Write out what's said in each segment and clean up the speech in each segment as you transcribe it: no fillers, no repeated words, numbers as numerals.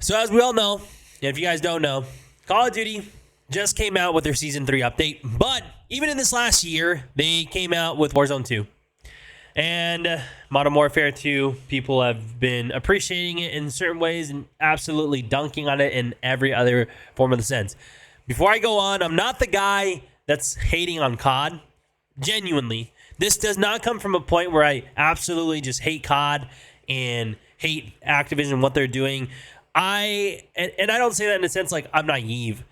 So as we all know, and if you guys don't know, Call of Duty just came out with their Season 3 update. But even in this last year, they came out with Warzone 2. And Modern Warfare 2, people have been appreciating it in certain ways and absolutely dunking on it in every other form of the sense. Before I go on, I'm not the guy that's hating on COD. Genuinely. This does not come from a point where I absolutely just hate COD and hate Activision and what they're doing. I don't say that in a sense like I'm naive.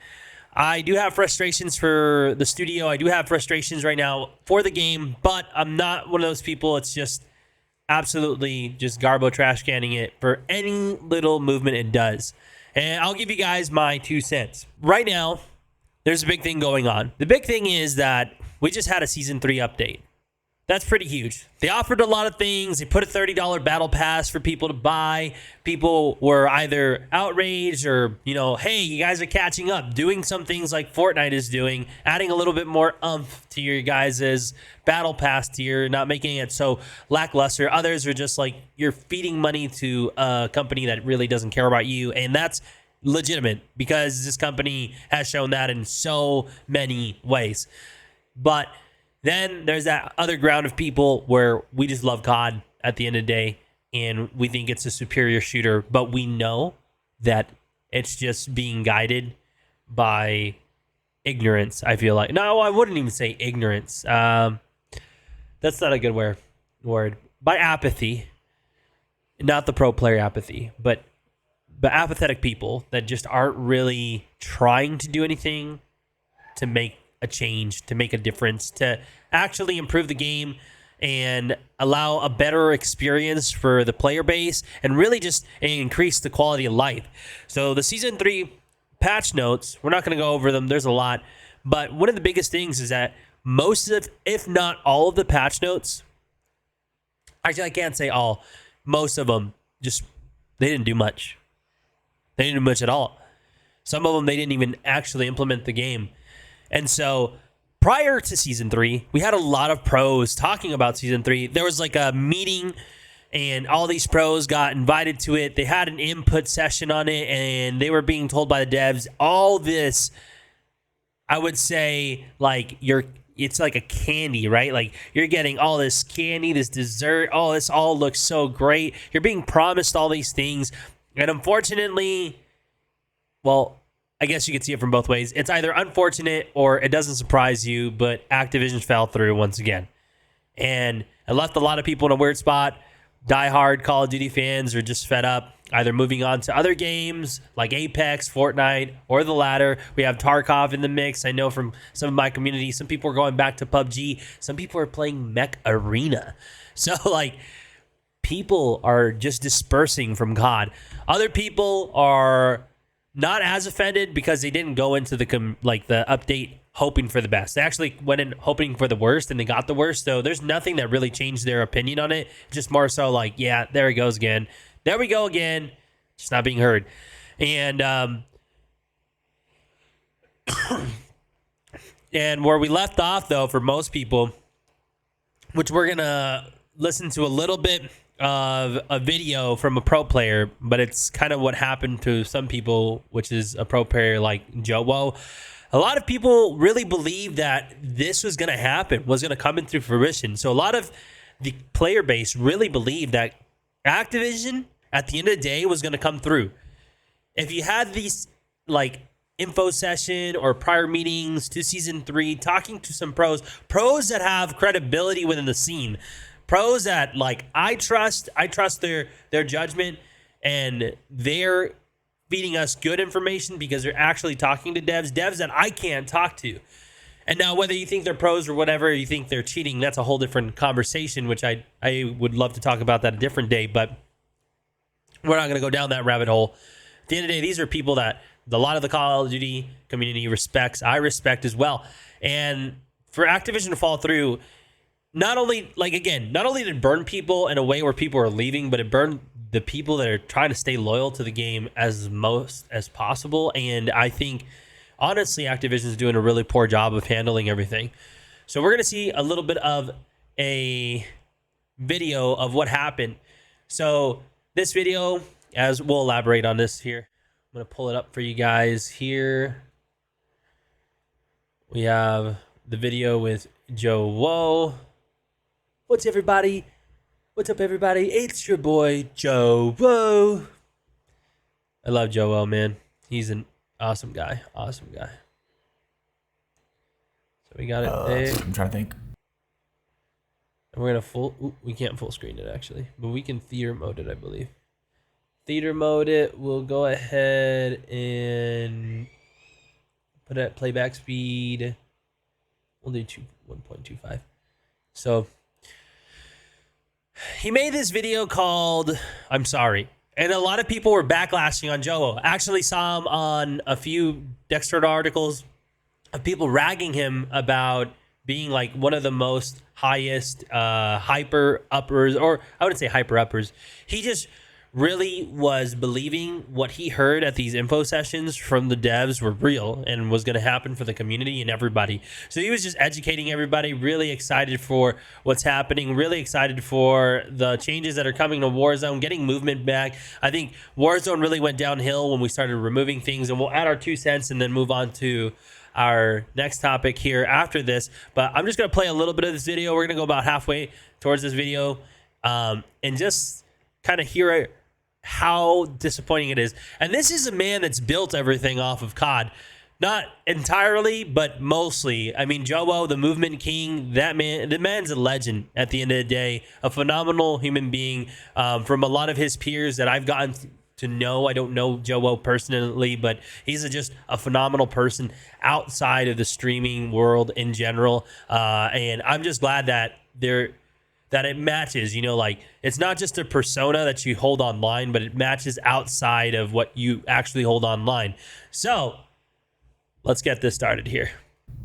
I do have frustrations for the studio. I do have frustrations right now for the game, but I'm not one of those people. It's just absolutely just garbo trash canning it for any little movement it does. And I'll give you guys my 2 cents. Right now, there's a big thing going on. The big thing is that we just had a Season 3 update. That's pretty huge. They offered a lot of things. They put a $30 battle pass for people to buy. People were either outraged or, hey, you guys are catching up, doing some things like Fortnite is doing, adding a little bit more oomph to your guys' battle pass tier, not making it so lackluster. Others are just like, you're feeding money to a company that really doesn't care about you. And that's legitimate because this company has shown that in so many ways. But then there's that other ground of people where we just love COD at the end of the day and we think it's a superior shooter, but we know that it's just being guided by ignorance, I feel like. No, I wouldn't even say ignorance. That's not a good word. By apathy, not the pro player apathy, but apathetic people that just aren't really trying to do anything to make a change, to make a difference, to actually improve the game and allow a better experience for the player base and really just increase the quality of life. So the Season 3 patch notes, we're not going to go over them. There's a lot. But one of the biggest things is that most of, if not all of the patch notes, actually I can't say all, most of them just, they didn't do much. They didn't do much at all. Some of them, they didn't even actually implement the game. And so prior to Season 3, we had a lot of pros talking about Season 3. There was like a meeting and all these pros got invited to it. They had an input session on it and they were being told by the devs, all this, I would say, like it's like a candy, right? Like you're getting all this candy, this dessert. Oh, this all looks so great. You're being promised all these things. And unfortunately, well, I guess you could see it from both ways. It's either unfortunate or it doesn't surprise you, but Activision fell through once again. And it left a lot of people in a weird spot. Die-hard Call of Duty fans are just fed up, either moving on to other games like Apex, Fortnite, or the latter. We have Tarkov in the mix. I know from some of my community, some people are going back to PUBG. Some people are playing Mech Arena. So, people are just dispersing from COD. Other people are not as offended because they didn't go into the update hoping for the best. They actually went in hoping for the worst and they got the worst. So there's nothing that really changed their opinion on it. Just more so like, yeah, there he goes again. There we go again. Just not being heard. And and where we left off though, for most people, which we're going to listen to a little bit of a video from a pro player, but it's kind of what happened to some people, which is a pro player like Jowo. A lot of people really believed that this was going to happen, was going to come into fruition. So a lot of the player base really believed that Activision, at the end of the day, was going to come through. If you had these info session or prior meetings to Season 3, talking to some pros that have credibility within the scene, pros that I trust their judgment, and they're feeding us good information because they're actually talking to devs that I can't talk to. And now whether you think they're pros or whatever, you think they're cheating, that's a whole different conversation, which I would love to talk about that a different day, but we're not going to go down that rabbit hole. At the end of the day, these are people that a lot of the Call of Duty community respects. I respect as well. And for Activision to fall through, not only did it burn people in a way where people are leaving, but it burned the people that are trying to stay loyal to the game as most as possible. And I think, honestly, Activision is doing a really poor job of handling everything. So we're going to see a little bit of a video of what happened. So this video, as we'll elaborate on this here. I'm going to pull it up for you guys here. We have the video with Joe Woe. What's everybody? What's up, everybody? It's your boy, Joe Woe. I love Joe Woe, man. He's an awesome guy. Awesome guy. So we got it there. I'm trying to think. And we're going to we can't full screen it, actually. But we can theater mode it, I believe. Theater mode it. We'll go ahead and put it at playback speed. We'll do 1.25. So he made this video called I'm Sorry. And a lot of people were backlashing on Joe. Actually saw him on a few Dexter articles of people ragging him about being like one of the most highest hyper uppers, or I wouldn't say hyper uppers. He just really was believing what he heard at these info sessions from the devs were real and was going to happen for the community and everybody. So he was just educating everybody, really excited for what's happening, really excited for the changes that are coming to Warzone, getting movement back. I think Warzone really went downhill when we started removing things, and we'll add our 2 cents and then move on to our next topic here after this. But I'm just going to play a little bit of this video. We're going to go about halfway towards this video and just kind of hear how disappointing it is. And this is a man that's built everything off of COD. Not entirely, but mostly. I mean, Joe, the movement king, the man's a legend at the end of the day. A phenomenal human being. From a lot of his peers that I've gotten to know. I don't know Joe personally, but he's just a phenomenal person outside of the streaming world in general. And I'm just glad that it matches, like it's not just a persona that you hold online, but it matches outside of what you actually hold online. So let's get this started here.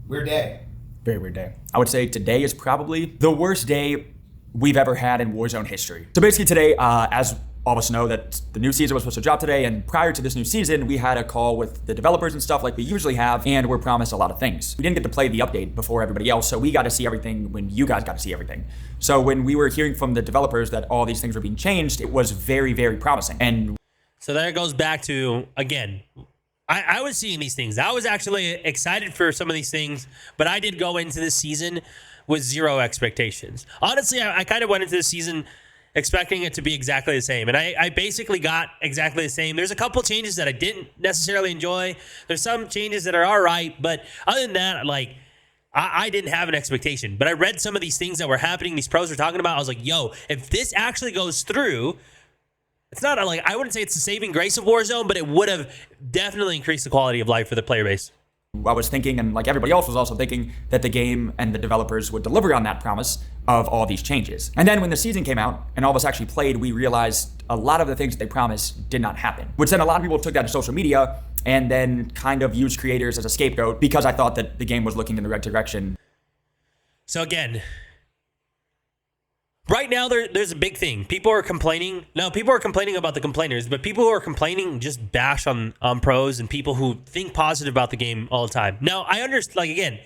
Weird day. Very weird day. I would say today is probably the worst day we've ever had in Warzone history. So basically today, as all of us know, that the new season was supposed to drop today, and prior to this new season, we had a call with the developers and stuff like we usually have, and we're promised a lot of things. We didn't get to play the update before everybody else, so we got to see everything when you guys got to see everything. So when we were hearing from the developers that all these things were being changed, it was very, very promising. And so there it goes back to, again, I was seeing these things. I was actually excited for some of these things, but I did go into this season with zero expectations. Honestly, I kind of went into the season expecting it to be exactly the same. And I basically got exactly the same. There's a couple changes that I didn't necessarily enjoy. There's some changes that are all right. But other than that, I didn't have an expectation. But I read some of these things that were happening, these pros were talking about. I was like, yo, if this actually goes through, it's not I wouldn't say it's the saving grace of Warzone, but it would have definitely increased the quality of life for the player base. I was thinking, and like everybody else was also thinking, that the game and the developers would deliver on that promise of all these changes. And then when the season came out and all of us actually played, we realized a lot of the things that they promised did not happen. Which then a lot of people took that to social media and then kind of used creators as a scapegoat because I thought that the game was looking in the right direction. So again, right now there's a big thing. People are complaining. No, people are complaining about the complainers, but people who are complaining just bash on pros and people who think positive about the game all the time. Now, I understand, again,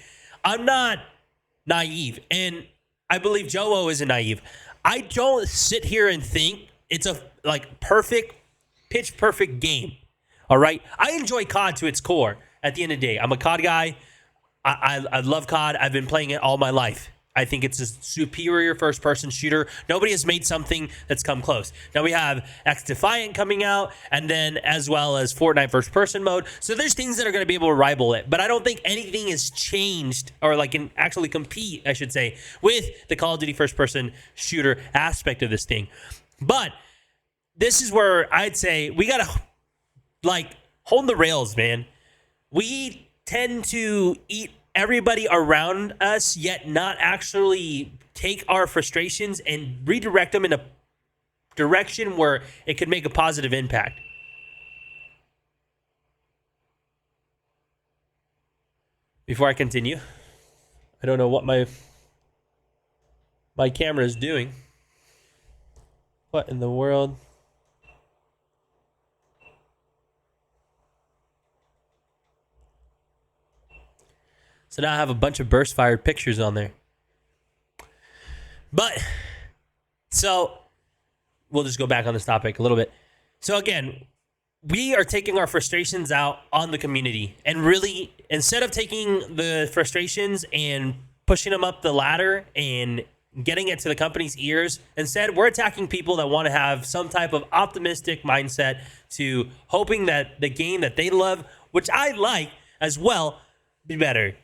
I'm not naive, and I believe Joe isn't naive. I don't sit here and think it's a perfect, pitch perfect game. All right? I enjoy COD to its core at the end of the day. I'm a COD guy. I love COD. I've been playing it all my life. I think it's a superior first-person shooter. Nobody has made something that's come close. Now we have XDefiant coming out, and then as well as Fortnite first-person mode. So there's things that are going to be able to rival it. But I don't think anything has changed, or can actually compete, I should say, with the Call of Duty first-person shooter aspect of this thing. But this is where I'd say we got to, hold the rails, man. We tend to eat everybody around us, yet not actually take our frustrations and redirect them in a direction where it could make a positive impact. Before I continue, I don't know what my camera is doing. What in the world? So now I have a bunch of burst-fired pictures on there. But, so, we'll just go back on this topic a little bit. So again, we are taking our frustrations out on the community, and really, instead of taking the frustrations and pushing them up the ladder and getting it to the company's ears, instead we're attacking people that want to have some type of optimistic mindset to hoping that the game that they love, which I like as well, be better.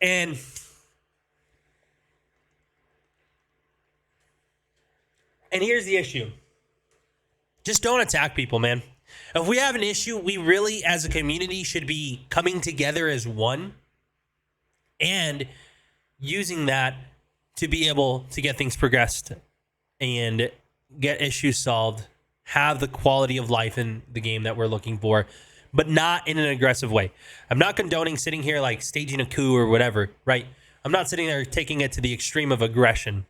And here's the issue. Just don't attack people, man. If we have an issue, we really, as a community, should be coming together as one and using that to be able to get things progressed and get issues solved, have the quality of life in the game that we're looking for, but not in an aggressive way. I'm not condoning sitting here like staging a coup or whatever, right? I'm not sitting there taking it to the extreme of aggression.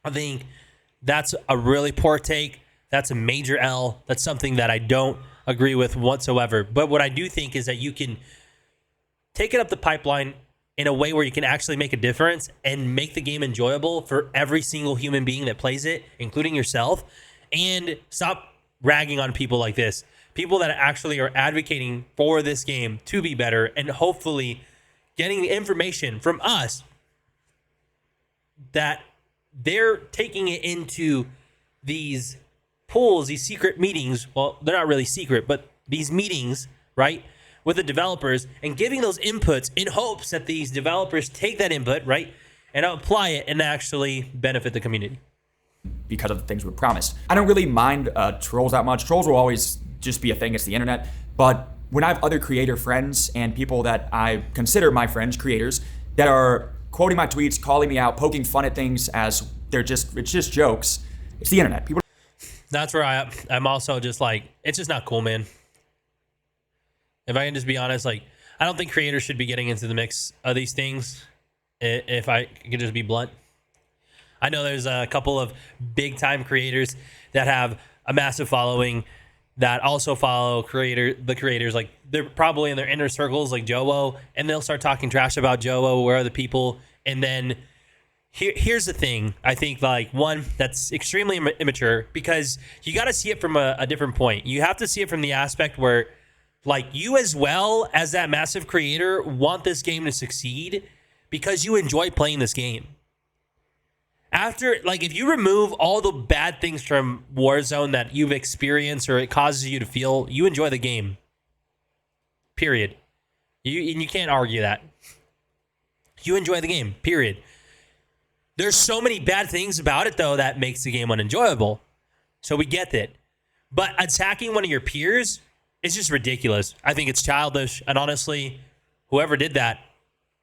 I think that's a really poor take. That's a major L. That's something that I don't agree with whatsoever. But what I do think is that you can take it up the pipeline in a way where you can actually make a difference and make the game enjoyable for every single human being that plays it, including yourself, and stop ragging on people like this. People that actually are advocating for this game to be better and hopefully getting the information from us that they're taking it into these pools, these secret meetings. Well, they're not really secret, but these meetings, right, with the developers and giving those inputs in hopes that these developers take that input, right, and apply it and actually benefit the community. Because of the things we promised. I don't really mind trolls that much. Trolls will always just be a thing. It's the internet. But when I have other creator friends and people that I consider my friends, creators, that are quoting my tweets, calling me out, poking fun at things as it's just jokes. It's the internet. People. That's where I'm also just like, it's just not cool, man. If I can just be honest, like, I don't think creators should be getting into the mix of these things. If I could just be blunt. I know there's a couple of big time creators that have a massive following that also follow the creators. Like, they're probably in their inner circles, like Joe, and they'll start talking trash about Joe or other people. And then here's the thing. I think, like, one, that's extremely immature, because you got to see it from a different point. You have to see it from the aspect where, like, you as well as that massive creator want this game to succeed because you enjoy playing this game. After, like, if you remove all the bad things from Warzone that you've experienced or it causes you to feel, you enjoy the game. Period. You can't argue that. You enjoy the game. Period. There's so many bad things about it, though, that makes the game unenjoyable. So we get that. But attacking one of your peers is just ridiculous. I think it's childish. And honestly, whoever did that,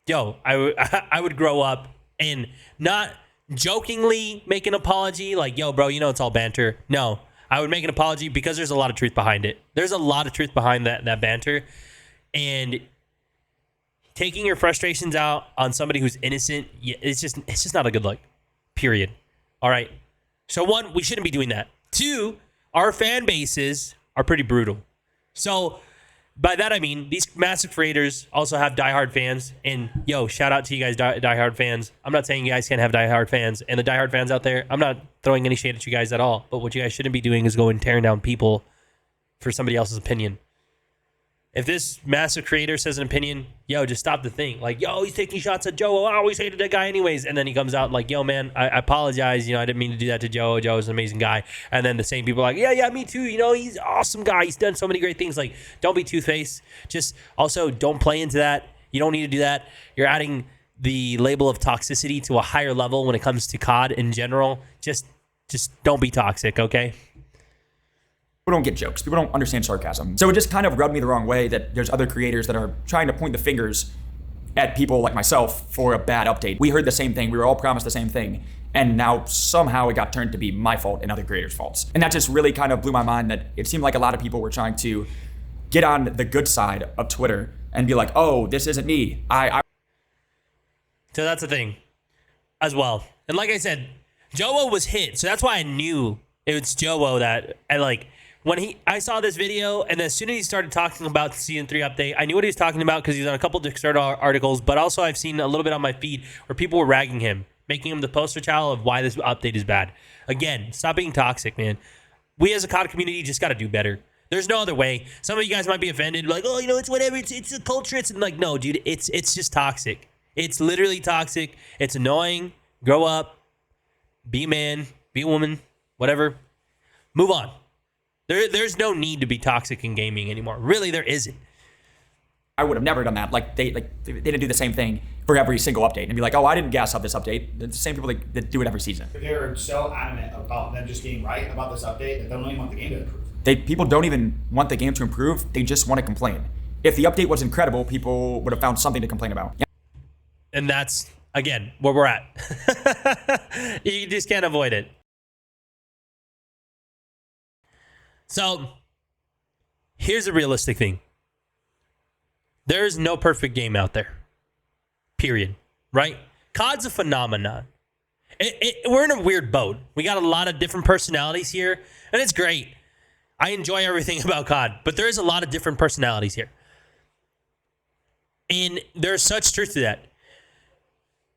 I would grow up and not jokingly make an apology like, yo, bro, it's all banter. No, I would make an apology because there's a lot of truth behind it. There's a lot of truth behind that banter. And taking your frustrations out on somebody who's innocent, it's just not a good look. Period. All right. So one, we shouldn't be doing that. Two, our fan bases are pretty brutal. So by that, I mean, these massive creators also have diehard fans. And, shout out to you guys, diehard fans. I'm not saying you guys can't have diehard fans. And the diehard fans out there, I'm not throwing any shade at you guys at all. But what you guys shouldn't be doing is going tearing down people for somebody else's opinion. If this massive creator says an opinion, just stop the thing. Like, he's taking shots at Joe. I always hated that guy anyways. And then he comes out like, man, I apologize. I didn't mean to do that to Joe. Joe is an amazing guy. And then the same people are like, yeah, me too. He's an awesome guy. He's done so many great things. Like, don't be two-faced. Just also don't play into that. You don't need to do that. You're adding the label of toxicity to a higher level when it comes to COD in general. Just don't be toxic, okay? People don't get jokes. People don't understand sarcasm. So it just kind of rubbed me the wrong way that there's other creators that are trying to point the fingers at people like myself for a bad update. We heard the same thing. We were all promised the same thing. And now somehow it got turned to be my fault and other creators' faults. And that just really kind of blew my mind that it seemed like a lot of people were trying to get on the good side of Twitter and be like, oh, this isn't me. So that's the thing as well. And like I said, Joe was hit. So that's why I knew it was Joe that I saw this video, and as soon as he started talking about the Season 3 update, I knew what he was talking about because he's on a couple Kickstarter articles, but also I've seen a little bit on my feed where people were ragging him, making him the poster child of why this update is bad. Again, stop being toxic, man. we as a COD community just got to do better. There's no other way. Some of you guys might be offended, like, oh, it's whatever. It's a culture. It's like, no, dude, it's just toxic. It's literally toxic. It's annoying. Grow up. Be a man. Be a woman. Whatever. Move on. There's no need to be toxic in gaming anymore. Really, there isn't. I would have never done that. They didn't do the same thing for every single update and be like, oh, I didn't gas up this update. It's the same people that do it every season. They're so adamant about them just getting right about this update that they don't even want the game to improve. People don't even want the game to improve. They just want to complain. If the update was incredible, people would have found something to complain about. Yeah. And that's, again, where we're at. You just can't avoid it. So, here's a realistic thing. There's no perfect game out there. Period. Right? COD's a phenomenon. We're in a weird boat. We got a lot of different personalities here, and it's great. I enjoy everything about COD, but there is a lot of different personalities here. And there's such truth to that.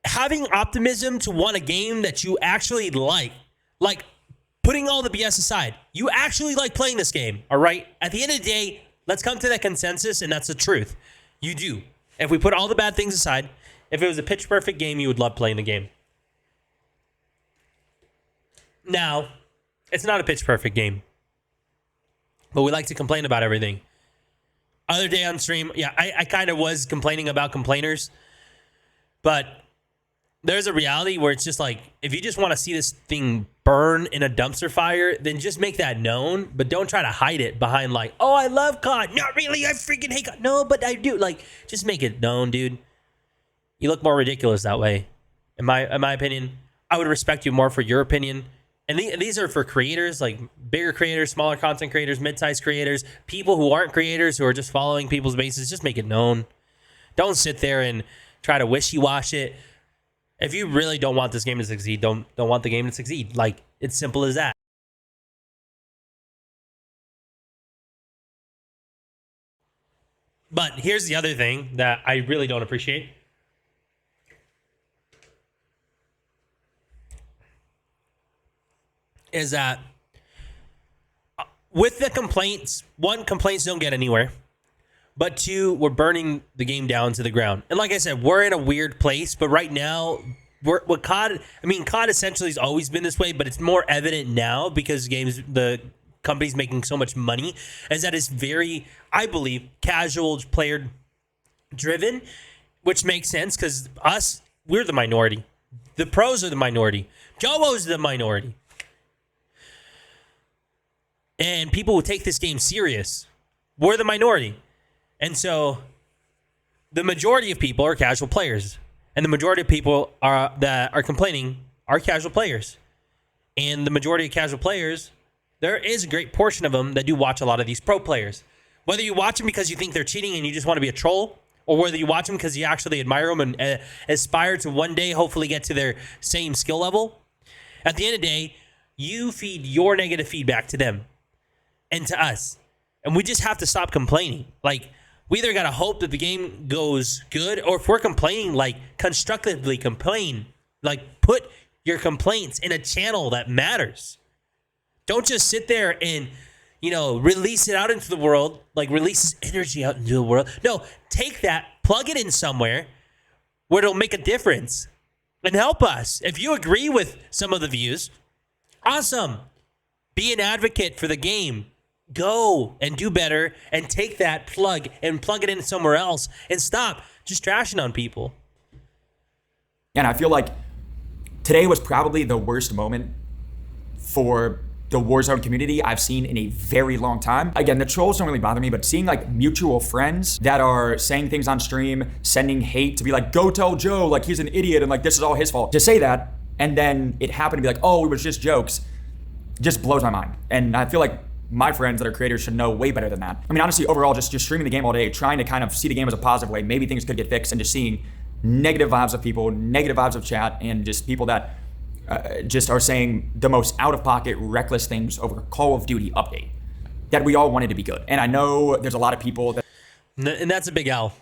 Having optimism to want a game that you actually like putting all the BS aside, you actually like playing this game, all right? At the end of the day, let's come to that consensus, and that's the truth. You do. If we put all the bad things aside, if it was a pitch perfect game, you would love playing the game. Now, it's not a pitch perfect game, but we like to complain about everything. Other day on stream, yeah, I kind of was complaining about complainers, but there's a reality where it's just like, if you just want to see this thing burn in a dumpster fire, then just make that known, but don't try to hide it behind like, oh, I love COD. Not really, I freaking hate COD. No, but I do. Like, just make it known, dude. You look more ridiculous that way. In my opinion, I would respect you more for your opinion. And these are for creators, like bigger creators, smaller content creators, mid-sized creators, people who aren't creators, who are just following people's bases. Just make it known. Don't sit there and try to wishy-wash it. If you really don't want this game to succeed, don't want the game to succeed. Like, it's simple as that. But here's the other thing that I really don't appreciate. Is that with the complaints, one, complaints don't get anywhere. But two, we're burning the game down to the ground. And like I said, we're in a weird place. But right now, COD essentially has always been this way, but it's more evident now because the company's making so much money, is that it's very, I believe, casual player driven, which makes sense because we're the minority. The pros are the minority. Jobo's the minority. And people who take this game serious, we're the minority. And so the majority of people are casual players. And the majority of people that are complaining are casual players. And the majority of casual players, there is a great portion of them that do watch a lot of these pro players. Whether you watch them because you think they're cheating and you just want to be a troll, or whether you watch them because you actually admire them and aspire to one day hopefully get to their same skill level, at the end of the day, you feed your negative feedback to them and to us. And we just have to stop complaining. Like, we either got to hope that the game goes good, or if we're complaining, like, constructively complain. Like, put your complaints in a channel that matters. Don't just sit there and, release it out into the world, like release energy out into the world. No, take that, plug it in somewhere where it'll make a difference and help us. If you agree with some of the views, awesome. Be an advocate for the game. Go and do better and take that plug it in somewhere else and stop just trashing on people. And I feel like today was probably the worst moment for the Warzone community I've seen in a very long time. Again, the trolls don't really bother me, but seeing like mutual friends that are saying things on stream, sending hate to be like, go tell Joe, like he's an idiot and like this is all his fault. To say that, and then it happened to be like, oh, it was just jokes, just blows my mind. And I feel like my friends that are creators should know way better than that. I mean, honestly, overall, just streaming the game all day, trying to kind of see the game as a positive way, maybe things could get fixed, and just seeing negative vibes of people, negative vibes of chat, and just people that just are saying the most out-of-pocket, reckless things over a Call of Duty update that we all wanted to be good. And I know there's a lot of people that... And that's a big L.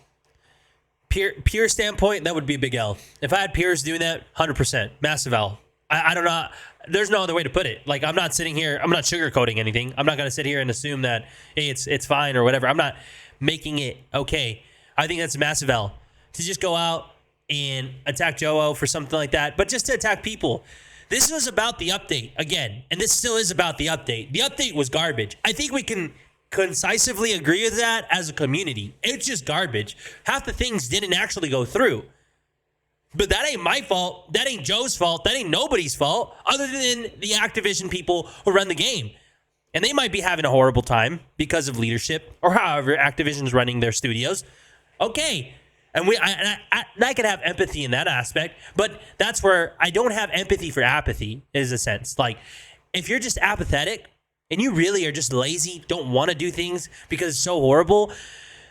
Pure standpoint, that would be a big L. If I had peers doing that, 100%. Massive L. I don't know. there's no other way to put it. Like, I'm not sitting here, I'm not sugarcoating anything. I'm not going to sit here and assume that, hey, it's fine or whatever. I'm not making it okay. I think that's a massive L to just go out and attack Joe for something like that, but just to attack people. This was about the update again, and this still is about the update. The update was garbage. I think we can concisely agree with that as a community. It's just garbage. Half the things didn't actually go through. But that ain't my fault. That ain't Joe's fault. That ain't nobody's fault other than the Activision people who run the game. And they might be having a horrible time because of leadership or however Activision's running their studios. Okay. And I could have empathy in that aspect, but that's where I don't have empathy for apathy, is a sense. Like, if you're just apathetic and you really are just lazy, don't want to do things because it's so horrible,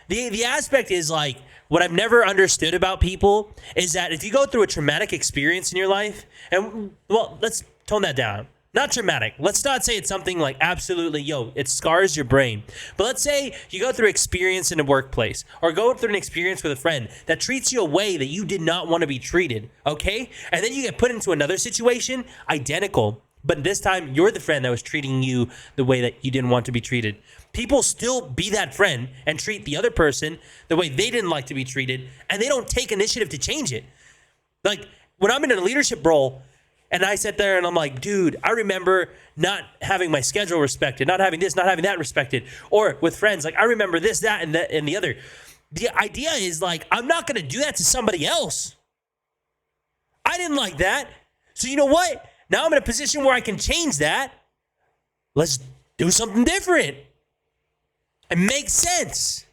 the aspect is like, what I've never understood about people is that if you go through a traumatic experience in your life, and, well, let's tone that down. Not traumatic. Let's not say it's something like absolutely, it scars your brain. But let's say you go through experience in a workplace or go through an experience with a friend that treats you a way that you did not want to be treated, okay? And then you get put into another situation, identical. But this time, you're the friend that was treating you the way that you didn't want to be treated. People still be that friend and treat the other person the way they didn't like to be treated, and they don't take initiative to change it. Like, when I'm in a leadership role, and I sit there and I'm like, dude, I remember not having my schedule respected, not having this, not having that respected. Or with friends, like, I remember this, that, and the other. The idea is, like, I'm not going to do that to somebody else. I didn't like that. So you know what? Now I'm in a position where I can change that. Let's do something different. It makes sense.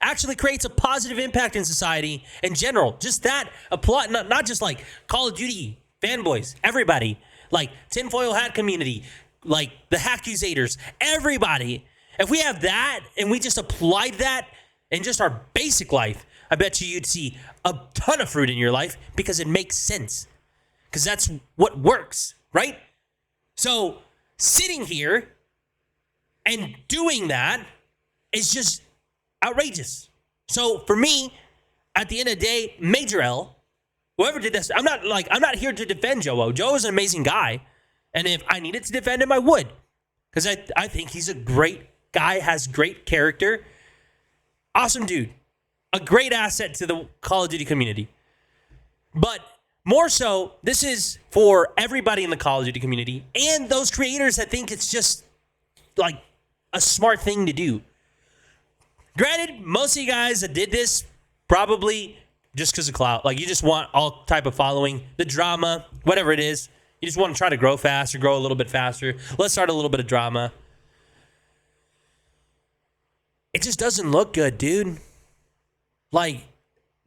Actually creates a positive impact in society in general. Just that, not just like Call of Duty fanboys, everybody, like tinfoil hat community, like the Hackuzators, everybody. If we have that and we just applied that in just our basic life, I bet you'd see a ton of fruit in your life because it makes sense. Because that's what works, right? So sitting here and doing that is just outrageous. So for me, at the end of the day, major L. Whoever did this, I'm not here to defend Joe. Joe is an amazing guy. And if I needed to defend him, I would. Because I think he's a great guy, has great character. Awesome dude. A great asset to the Call of Duty community. But more so, this is for everybody in the Call of Duty community and those creators that think it's just like a smart thing to do. Granted, most of you guys that did this probably just because of clout. Like, you just want all type of following, the drama, whatever it is. You just want to try to grow faster, grow a little bit faster. Let's start a little bit of drama. It just doesn't look good, dude. Like,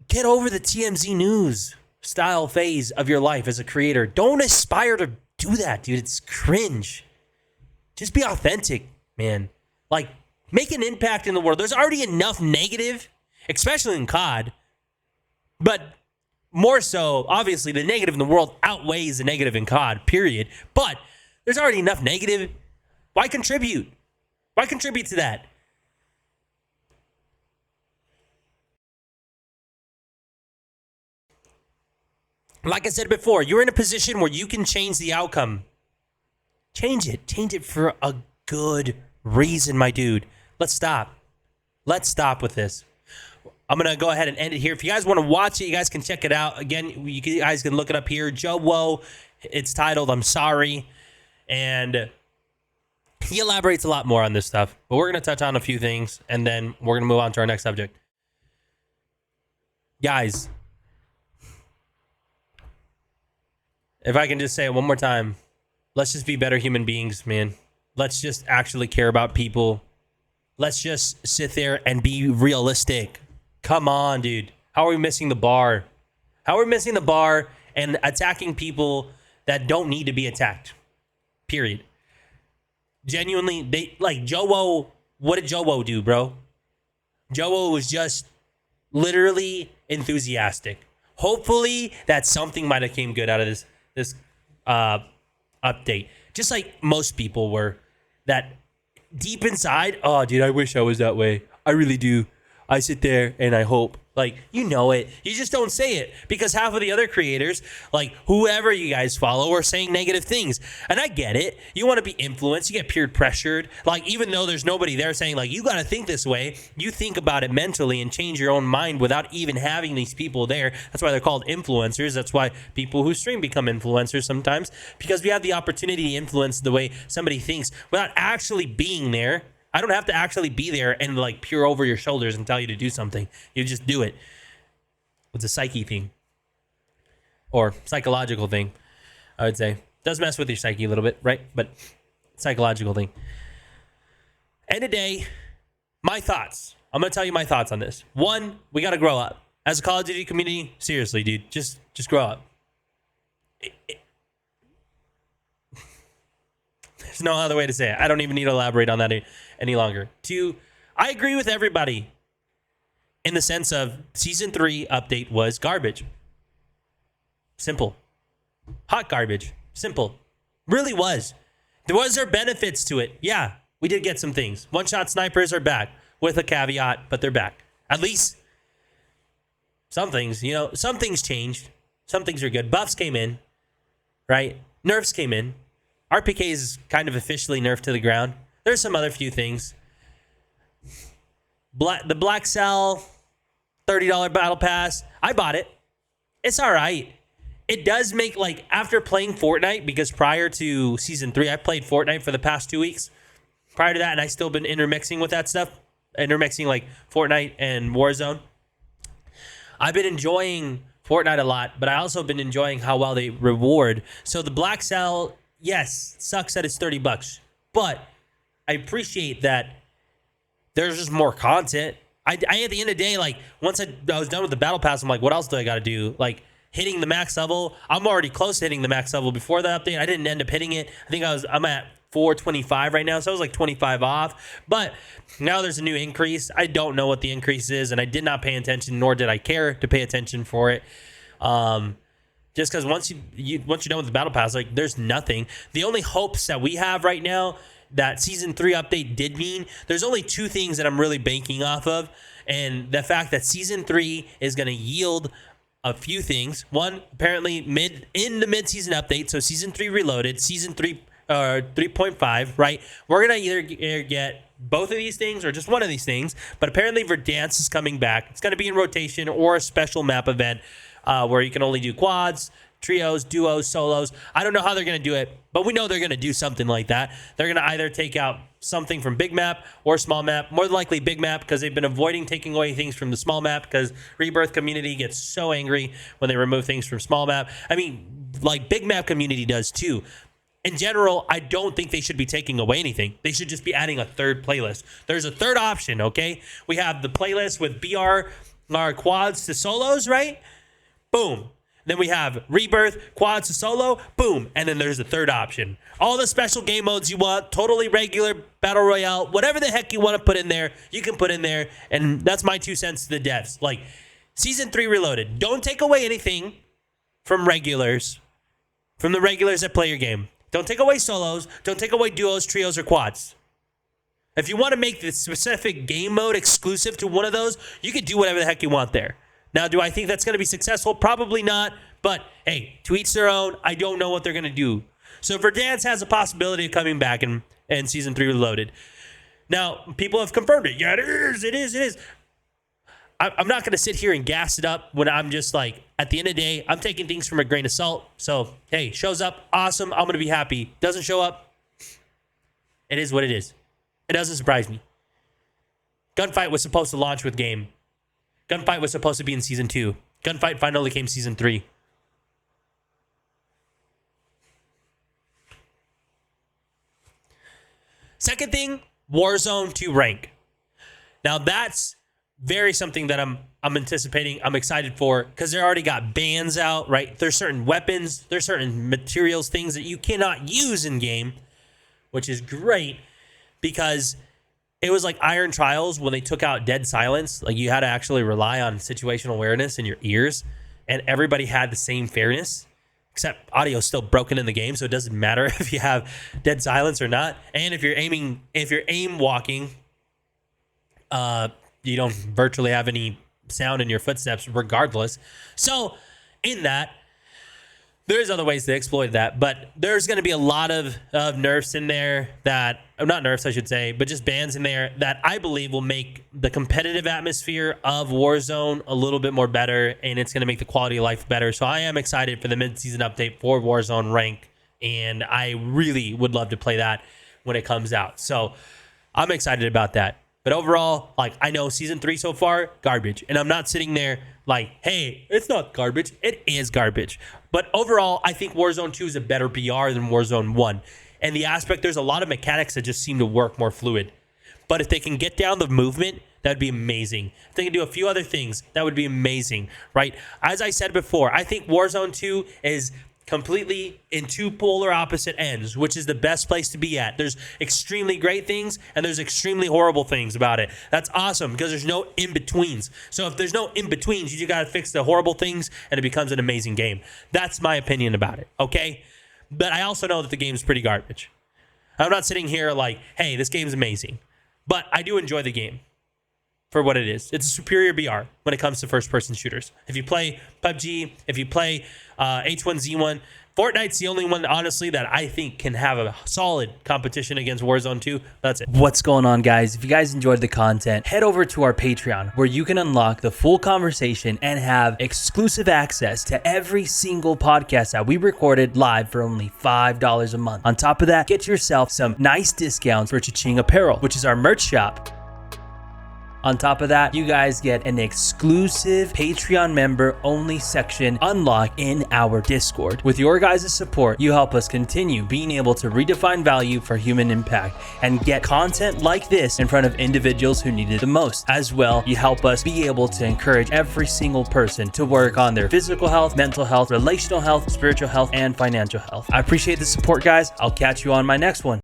get over the TMZ news style phase of your life as a creator. Don't aspire to do that, dude. It's cringe. Just be authentic, man. Like, make an impact in the world. There's already enough negative, especially in COD. But more so, obviously, the negative in the world outweighs the negative in COD, period. But there's already enough negative. Why contribute? Why contribute to that? Like I said before, you're in a position where you can change the outcome. Change it. Change it for a good reason, my dude. Let's stop. Let's stop with this. I'm going to go ahead and end it here. If you guys want to watch it, you guys can check it out. Again, you guys can look it up here. Joe Woe. It's titled I'm Sorry. And he elaborates a lot more on this stuff. But we're going to touch on a few things, and then we're going to move on to our next subject. Guys, if I can just say it one more time, let's just be better human beings, man. Let's just actually care about people. Let's just sit there and be realistic. Come on, dude. How are we missing the bar? How are we missing the bar and attacking people that don't need to be attacked? Period. Genuinely, they like Joe. What did Joe do, bro? Joe was just literally enthusiastic. Hopefully, that something might have came good out of this update. Just like most people were. That deep inside, oh, dude, I wish I was that way. I really do. I sit there and I hope Like, you know it. You just don't say it because half of the other creators, like whoever you guys follow, are saying negative things. And I get it. You want to be influenced. You get peer pressured. Like, even though there's nobody there saying, like, you got to think this way, you think about it mentally and change your own mind without even having these people there. That's why they're called influencers. That's why people who stream become influencers sometimes, because we have the opportunity to influence the way somebody thinks without actually being there. I don't have to actually be there and like peer over your shoulders and tell you to do something. You just do it. It's a psyche thing or psychological thing, I would say. Does mess with your psyche a little bit, right? But psychological thing. End of day, my thoughts. I'm going to tell you my thoughts on this. One, we got to grow up. As a Call of Duty community, seriously, dude, just grow up. There's no other way to say it. I don't even need to elaborate on that any longer. Two, I agree with everybody in the sense of Season 3 update was garbage. Simple. Hot garbage. Simple. Really was. Was there benefits to it? Yeah, we did get some things. One-shot snipers are back with a caveat, but they're back. At least some things, some things changed. Some things are good. Buffs came in, right? Nerfs came in. RPK is kind of officially nerfed to the ground. There's some other few things. The Black Cell $30 battle pass. I bought it. It's all right. It does make, like, after playing Fortnite, because prior to Season 3, I played Fortnite for the past 2 weeks. Prior to that, and I still been intermixing with that stuff. Intermixing, like, Fortnite and Warzone. I've been enjoying Fortnite a lot, but I also been enjoying how well they reward. So the Black Cell, yes, sucks that it's $30, but I appreciate that there's just more content. I at the end of the day, like, once I was done with the battle pass, I'm like, what else do I got to do? Like, hitting the max level. I'm already close to hitting the max level before the update. I didn't end up hitting it. I think I'm at 425 right now, so I was like 25 off. But now there's a new increase. I don't know what the increase is, and I did not pay attention, nor did I care to pay attention for it. Just because once you're done with the battle pass, like, there's nothing. The only hopes that we have right now that Season 3 update did mean, there's only two things that I'm really banking off of, and the fact that Season 3 is going to yield a few things. One, apparently in the mid-season update, so Season 3 Reloaded, Season 3 3.5, right? We're going to either get both of these things or just one of these things, but apparently Verdansk is coming back. It's going to be in rotation or a special map event where you can only do quads, trios, duos, solos. I don't know how they're going to do it, but we know they're going to do something like that. They're going to either take out something from big map or small map, more than likely big map, because they've been avoiding taking away things from the small map because Rebirth community gets so angry when they remove things from small map. I mean, like, big map community does too. In general, I don't think they should be taking away anything. They should just be adding a third playlist. There's a third option, okay? We have the playlist with BR quads to solos, right? Boom. Then we have Rebirth, quads to solo, boom. And then there's a third option. All the special game modes you want, totally regular, battle royale, whatever the heck you want to put in there, you can put in there. And that's my 2 cents to the devs. Like, Season 3 Reloaded. Don't take away anything from regulars, from the regulars that play your game. Don't take away solos. Don't take away duos, trios, or quads. If you want to make the specific game mode exclusive to one of those, you can do whatever the heck you want there. Now, do I think that's going to be successful? Probably not. But, hey, to each their own. I don't know what they're going to do. So, Verdansk has a possibility of coming back in Season 3 Reloaded. Now, people have confirmed it. Yeah, it is. I'm not going to sit here and gas it up when I'm just like, at the end of the day, I'm taking things from a grain of salt. So, hey, shows up, awesome. I'm going to be happy. Doesn't show up, it is what it is. It doesn't surprise me. Gunfight was supposed to launch with game. Gunfight was supposed to be in Season 2. Gunfight finally came Season 3. Second thing, Warzone 2 rank. Now that's very something that I'm anticipating, I'm excited for, because they already got bans out, right? There's certain weapons, there's certain materials, things that you cannot use in game, which is great, because it was like Iron Trials when they took out Dead Silence. Like, you had to actually rely on situational awareness in your ears, and everybody had the same fairness, except audio is still broken in the game, so it doesn't matter if you have Dead Silence or not. And if you're aim walking, you don't virtually have any sound in your footsteps regardless. So in that, there's other ways to exploit that, but there's going to be a lot of nerfs in there that, not nerfs, I should say, but just bans in there that I believe will make the competitive atmosphere of Warzone a little bit more better, and it's going to make the quality of life better. So I am excited for the mid-season update for Warzone Rank, and I really would love to play that when it comes out. So I'm excited about that. But overall, like, I know season 3 so far, garbage. And I'm not sitting there like, hey, it's not garbage. It is garbage. But overall, I think Warzone 2 is a better PR than Warzone 1. And the aspect, there's a lot of mechanics that just seem to work more fluid. But if they can get down the movement, that'd be amazing. If they can do a few other things, that would be amazing, right? As I said before, I think Warzone 2 is completely in two polar opposite ends, which is the best place to be at. There's extremely great things and there's extremely horrible things about it. That's awesome because there's no in-betweens. So if there's no in-betweens, you just got to fix the horrible things and it becomes an amazing game. That's my opinion about it, okay? But I also know that the game's pretty garbage. I'm not sitting here like, hey, this game's amazing. But I do enjoy the game for what it is. It's a superior BR when it comes to first-person shooters. If you play PUBG, if you play H1Z1, Fortnite's the only one, honestly, that I think can have a solid competition against Warzone 2. That's it. What's going on, guys? If you guys enjoyed the content, head over to our Patreon, where you can unlock the full conversation and have exclusive access to every single podcast that we recorded live for only $5 a month. On top of that, get yourself some nice discounts for Cha-Ching Apparel, which is our merch shop. On top of that, you guys get an exclusive Patreon member only section unlocked in our Discord. With your guys' support, you help us continue being able to redefine value for human impact and get content like this in front of individuals who need it the most. As well, you help us be able to encourage every single person to work on their physical health, mental health, relational health, spiritual health, and financial health. I appreciate the support, guys. I'll catch you on my next one.